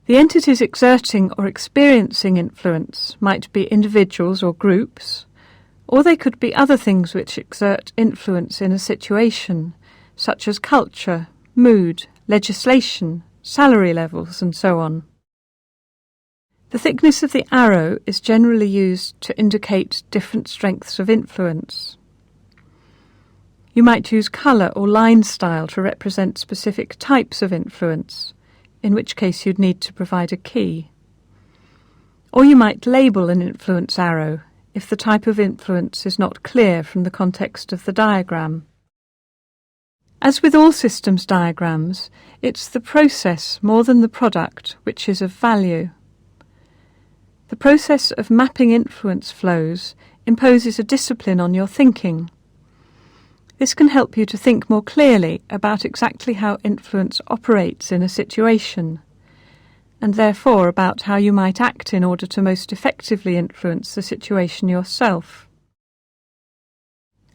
The entities exerting or experiencing influence might be individuals or groups, or they could be other things which exert influence in a situation, such as culture, mood, legislation, salary levels, and so on. The thickness of the arrow is generally used to indicate different strengths of influence. You might use colour or line style to represent specific types of influence, in which case you'd need to provide a key. Or you might label an influence arrow if the type of influence is not clear from the context of the diagram. As with all systems diagrams, it's the process more than the product which is of value. The process of mapping influence flows imposes a discipline on your thinking. This can help you to think more clearly about exactly how influence operates in a situation, and therefore about how you might act in order to most effectively influence the situation yourself.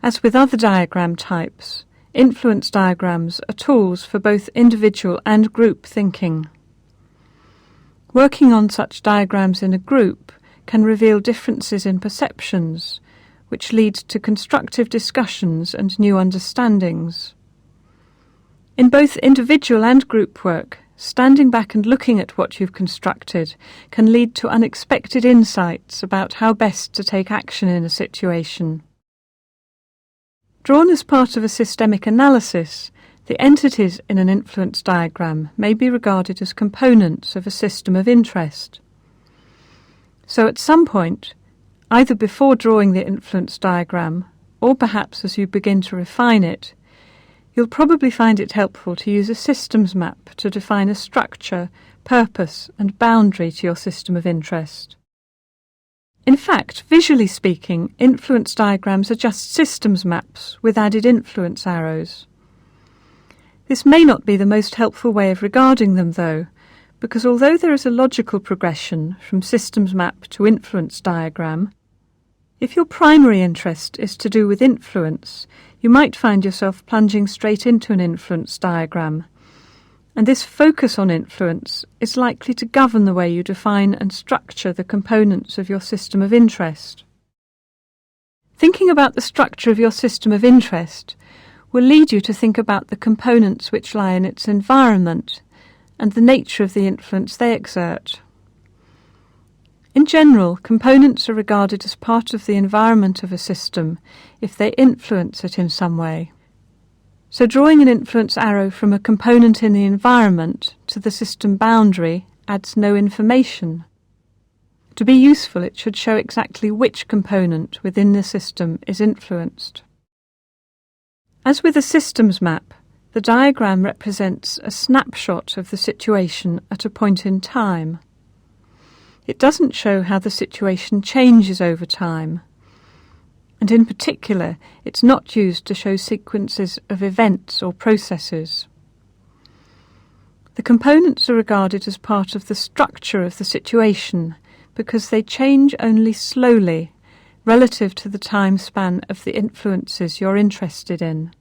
As with other diagram types, influence diagrams are tools for both individual and group thinking. Working on such diagrams in a group can reveal differences in perceptions, which lead to constructive discussions and new understandings. In both individual and group work, standing back and looking at what you've constructed can lead to unexpected insights about how best to take action in a situation. Drawn as part of a systemic analysis, the entities in an influence diagram may be regarded as components of a system of interest. So at some point, either before drawing the influence diagram, or perhaps as you begin to refine it, you'll probably find it helpful to use a systems map to define a structure, purpose, and boundary to your system of interest. In fact, visually speaking, influence diagrams are just systems maps with added influence arrows. This may not be the most helpful way of regarding them, though, because although there is a logical progression from systems map to influence diagram, if your primary interest is to do with influence, you might find yourself plunging straight into an influence diagram, and this focus on influence is likely to govern the way you define and structure the components of your system of interest. Thinking about the structure of your system of interest will lead you to think about the components which lie in its environment and the nature of the influence they exert. In general, components are regarded as part of the environment of a system if they influence it in some way. So drawing an influence arrow from a component in the environment to the system boundary adds no information. To be useful, it should show exactly which component within the system is influenced. As with a systems map, the diagram represents a snapshot of the situation at a point in time. It doesn't show how the situation changes over time, and in particular, it's not used to show sequences of events or processes. The components are regarded as part of the structure of the situation because they change only slowly relative to the time span of the influences you're interested in.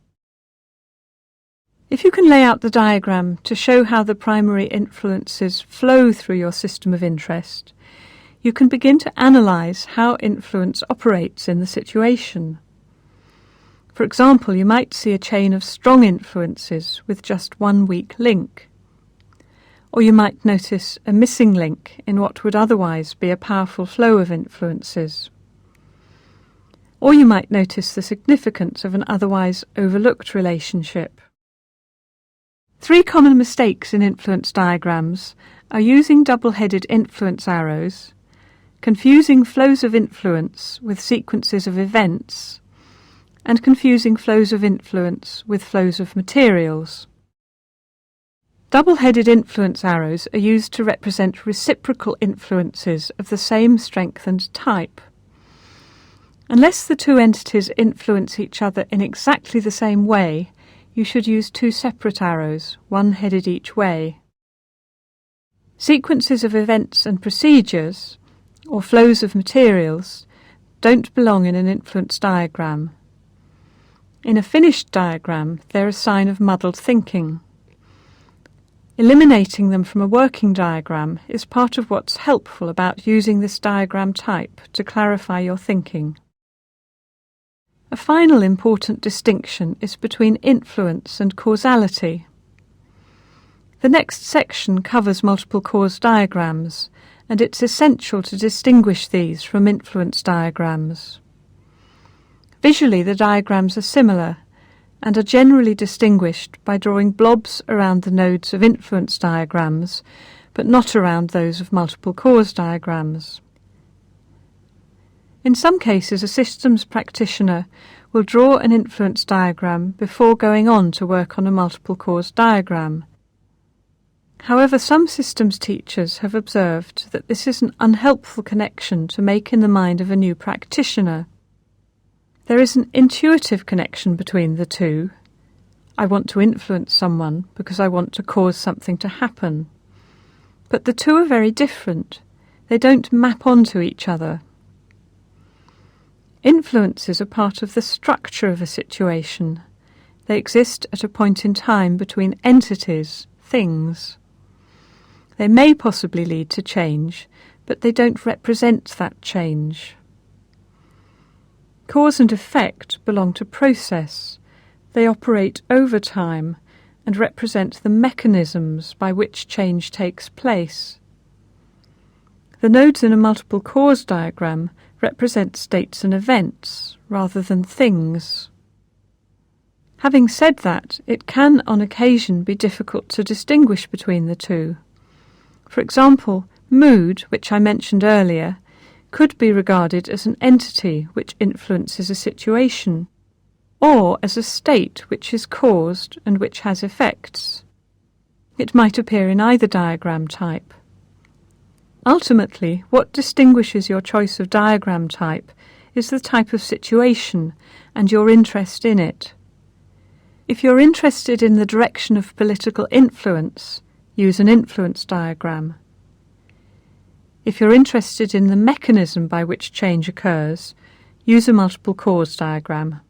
If you can lay out the diagram to show how the primary influences flow through your system of interest, you can begin to analyse how influence operates in the situation. For example, you might see a chain of strong influences with just one weak link. Or you might notice a missing link in what would otherwise be a powerful flow of influences. Or you might notice the significance of an otherwise overlooked relationship. 3 common mistakes in influence diagrams are using double-headed influence arrows, confusing flows of influence with sequences of events, and confusing flows of influence with flows of materials. Double-headed influence arrows are used to represent reciprocal influences of the same strength and type. Unless the two entities influence each other in exactly the same way, you should use 2 separate arrows, one headed each way. Sequences of events and procedures, or flows of materials, don't belong in an influence diagram. In a finished diagram, they're a sign of muddled thinking. Eliminating them from a working diagram is part of what's helpful about using this diagram type to clarify your thinking. A final important distinction is between influence and causality. The next section covers multiple cause diagrams, and it's essential to distinguish these from influence diagrams. Visually, the diagrams are similar and are generally distinguished by drawing blobs around the nodes of influence diagrams, but not around those of multiple cause diagrams. In some cases, a systems practitioner will draw an influence diagram before going on to work on a multiple cause diagram. However, some systems teachers have observed that this is an unhelpful connection to make in the mind of a new practitioner. There is an intuitive connection between the two. I want to influence someone because I want to cause something to happen. But the two are very different. They don't map onto each other. Influences are part of the structure of a situation. They exist at a point in time between entities, things. They may possibly lead to change, but they don't represent that change. Cause and effect belong to process. They operate over time and represent the mechanisms by which change takes place. The nodes in a multiple cause diagram represent states and events rather than things. Having said that, it can on occasion be difficult to distinguish between the two. For example, mood, which I mentioned earlier, could be regarded as an entity which influences a situation, or as a state which is caused and which has effects. It might appear in either diagram type. Ultimately, what distinguishes your choice of diagram type is the type of situation and your interest in it. If you're interested in the direction of political influence, use an influence diagram. If you're interested in the mechanism by which change occurs, use a multiple cause diagram.